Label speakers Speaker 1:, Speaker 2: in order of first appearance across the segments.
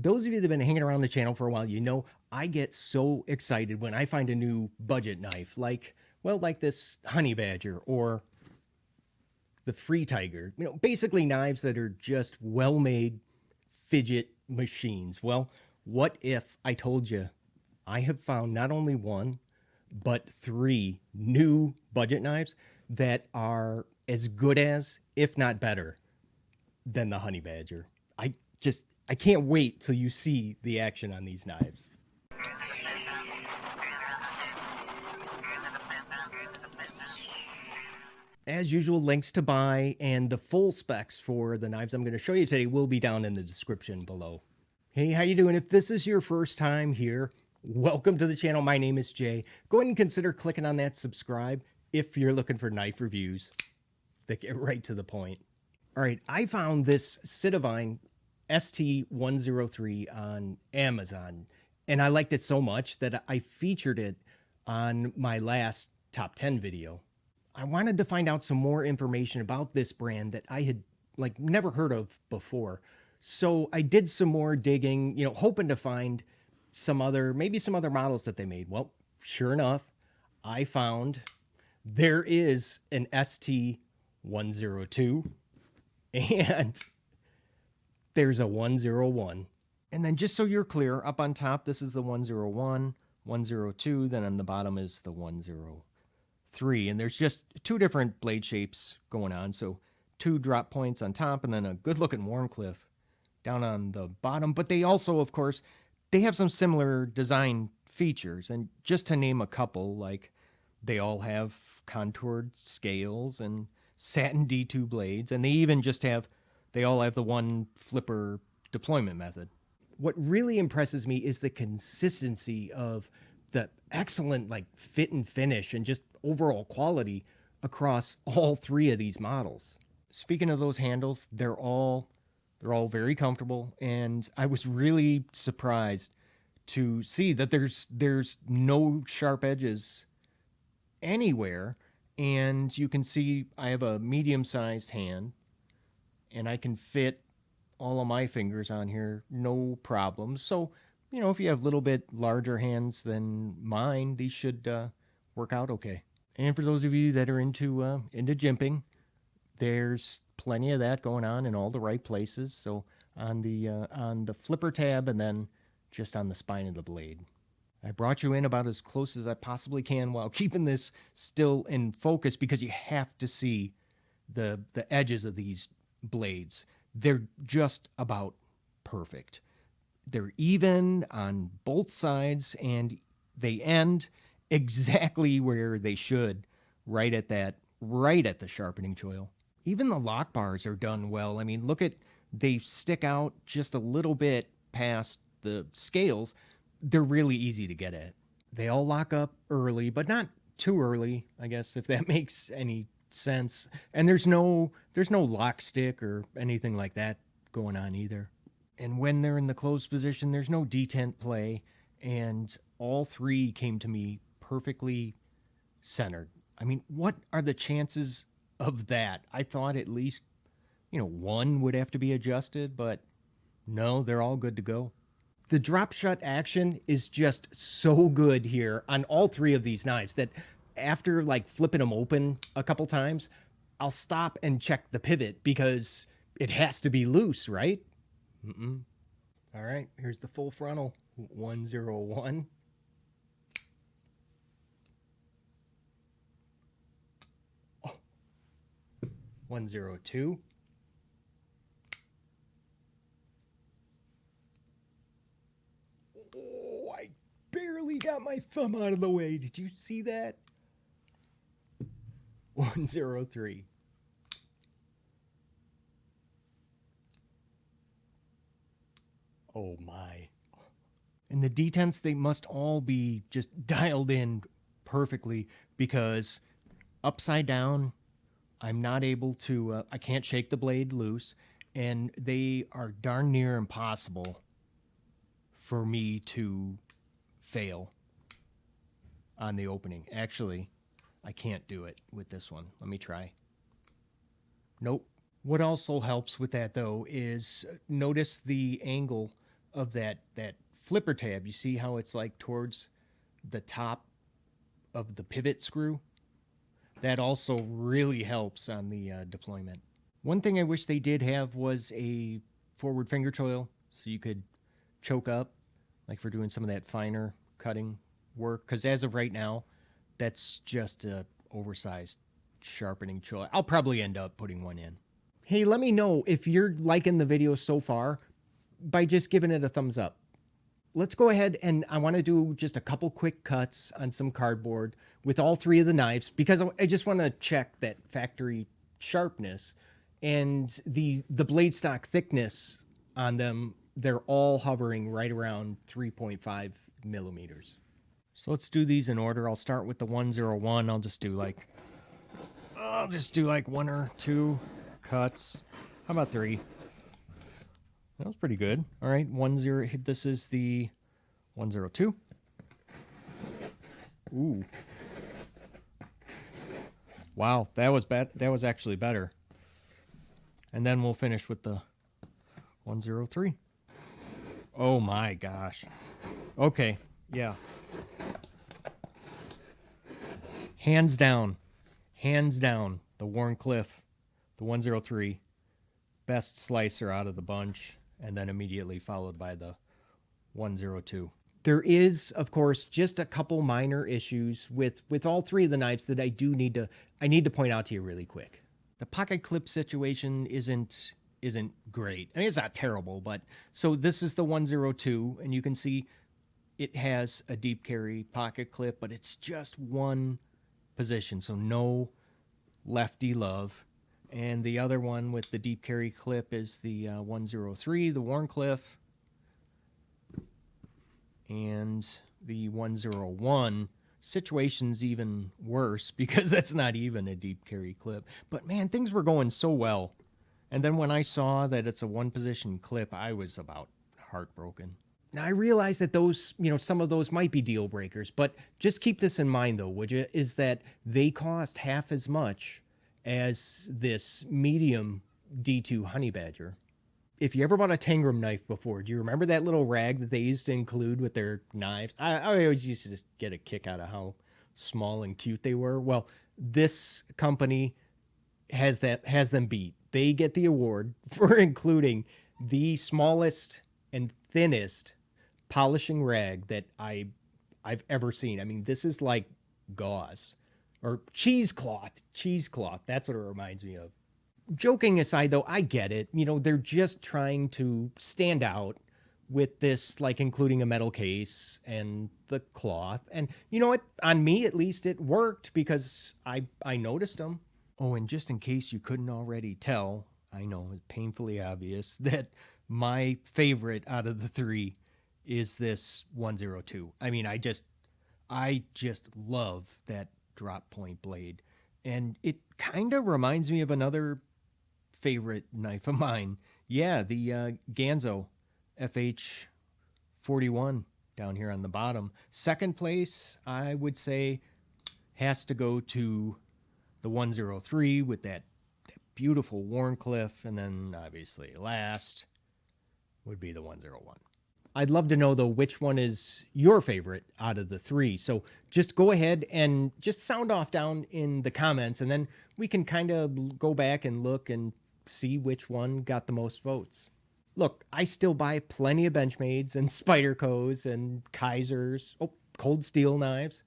Speaker 1: Those of you that have been hanging around the channel for a while, you know I get so excited when I find a new budget knife, like this Honey Badger or the Free Tiger. You know, basically knives that are just well-made fidget machines. Well, what if I told you I have found not only one, but 3 new budget knives that are as good as, if not better, than the Honey Badger. I can't wait till you see the action on these knives. As usual, links to buy and the full specs for the knives I'm going to show you today will be down in the description below. Hey, how you doing? If this is your first time here, welcome to the channel. My name is Jay. Go ahead and consider clicking on that subscribe if you're looking for knife reviews that get right to the point. All right, I found this Sitivien ST103 on Amazon, and I liked it so much that I featured it on my last top 10 video. I wanted to find out some more information about this brand that I had never heard of before. So I did some more digging, hoping to find maybe some other models that they made. Well, sure enough, I found there is an ST102 and there's a 101. And then just so you're clear, up on top, this is the 101, 102. Then on the bottom is the 103. And there's just 2 different blade shapes going on. So 2 drop points on top and then a good looking Warncliffe down on the bottom. But they also, of course, they have some similar design features. And just to name a couple, like they all have contoured scales and satin D2 blades. And they even they all have the one flipper deployment method. What really impresses me is the consistency of the excellent fit and finish and just overall quality across all 3 of these models. Speaking of those handles, they're all very comfortable, and I was really surprised to see that there's no sharp edges anywhere, and you can see I have a medium-sized hand and I can fit all of my fingers on here, no problem. So, if you have a little bit larger hands than mine, these should work out okay. And for those of you that are into jimping, there's plenty of that going on in all the right places. So on the flipper tab and then just on the spine of the blade. I brought you in about as close as I possibly can while keeping this still in focus because you have to see the edges of these blades. They're just about perfect. They're even on both sides and they end exactly where they should, right at the sharpening choil. Even the lock bars are done well. I mean, they stick out just a little bit past the scales. They're really easy to get at. They all lock up early, but not too early, I guess, if that makes any sense. And there's no lock stick or anything like that going on either. And when they're in the closed position, there's no detent play, and all 3 came to me perfectly centered. I mean, what are the chances of that? I thought at least, 1 would have to be adjusted, but no, they're all good to go. The drop shut action is just so good here on all 3 of these knives that after flipping them open a couple times, I'll stop and check the pivot because it has to be loose, right? All right, here's the full frontal 101. Oh, 102. Oh, I barely got my thumb out of the way. Did you see that? 103. Oh my. And the detents, they must all be just dialed in perfectly because upside down, I'm not able to, I can't shake the blade loose, and they are darn near impossible for me to fail on the opening. Actually, I can't do it with this one. Let me try. Nope. What also helps with that, though, is notice the angle of that flipper tab. You see how it's like towards the top of the pivot screw? That also really helps on the deployment. One thing I wish they did have was a forward finger choil, so you could choke up, like for doing some of that finer cutting work. Because as of right now, that's just a oversized sharpening choil. I'll probably end up putting one in. Hey, let me know if you're liking the video so far by just giving it a thumbs up. Let's go ahead, and I want to do just a couple quick cuts on some cardboard with all three of the knives, because I just want to check that factory sharpness and the blade stock thickness on them. They're all hovering right around 3.5 millimeters. So let's do these in order. I'll start with the 101. I'll just do like one or two cuts. How about three? That was pretty good. All right, 10. This is the 102. Ooh. Wow, that was bad. That was actually better. And then we'll finish with the 103. Oh my gosh. Okay, yeah. Hands down, the Wharncliffe, the 103, best slicer out of the bunch, and then immediately followed by the 102. There is, of course, just a couple minor issues with all three of the knives that I need to point out to you really quick. The pocket clip situation isn't great. I mean, it's not terrible, but so this is the 102, and you can see it has a deep carry pocket clip, but it's just one position, so no lefty love. And the other one with the deep carry clip is the 103, the Wharncliffe. And the 101 situation's even worse because that's not even a deep carry clip. But man, things were going so well. And then when I saw that it's a one position clip, I was about heartbroken. Now I realize that those, some of those might be deal breakers, but just keep this in mind though, would you? Is that they cost half as much as this medium D2 Honey Badger. If you ever bought a Tangram knife before, do you remember that little rag that they used to include with their knives? I always used to just get a kick out of how small and cute they were. Well, this company has them beat. They get the award for including the smallest and thinnest polishing rag that I've ever seen. I mean, this is like gauze or cheesecloth. That's what it reminds me of. Joking aside, though, I get it. They're just trying to stand out with this, like including a metal case and the cloth. And you know what? On me, at least, it worked because I noticed them. Oh, and just in case you couldn't already tell, I know it's painfully obvious that my favorite out of the three is this 102. I mean, I just love that drop point blade. And it kind of reminds me of another favorite knife of mine. Yeah, the Ganzo FH41 down here on the bottom. Second place, I would say, has to go to the 103 with that beautiful Wharncliffe, and then obviously last would be the 101. I'd love to know, though, which one is your favorite out of the three. So just go ahead and just sound off down in the comments, and then we can kind of go back and look and see which one got the most votes. Look, I still buy plenty of Benchmades and Spydercos and Kaisers, Cold Steel knives,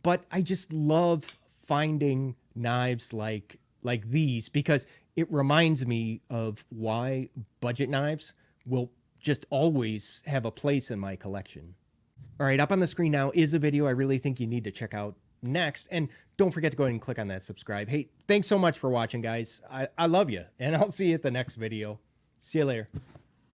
Speaker 1: but I just love finding knives like these because it reminds me of why budget knives will just always have a place in my collection. All right, up on the screen now is a video I really think you need to check out next, and don't forget to go ahead and click on that subscribe. Hey, thanks so much for watching, guys. I love you, and I'll see you at the next video. See you later.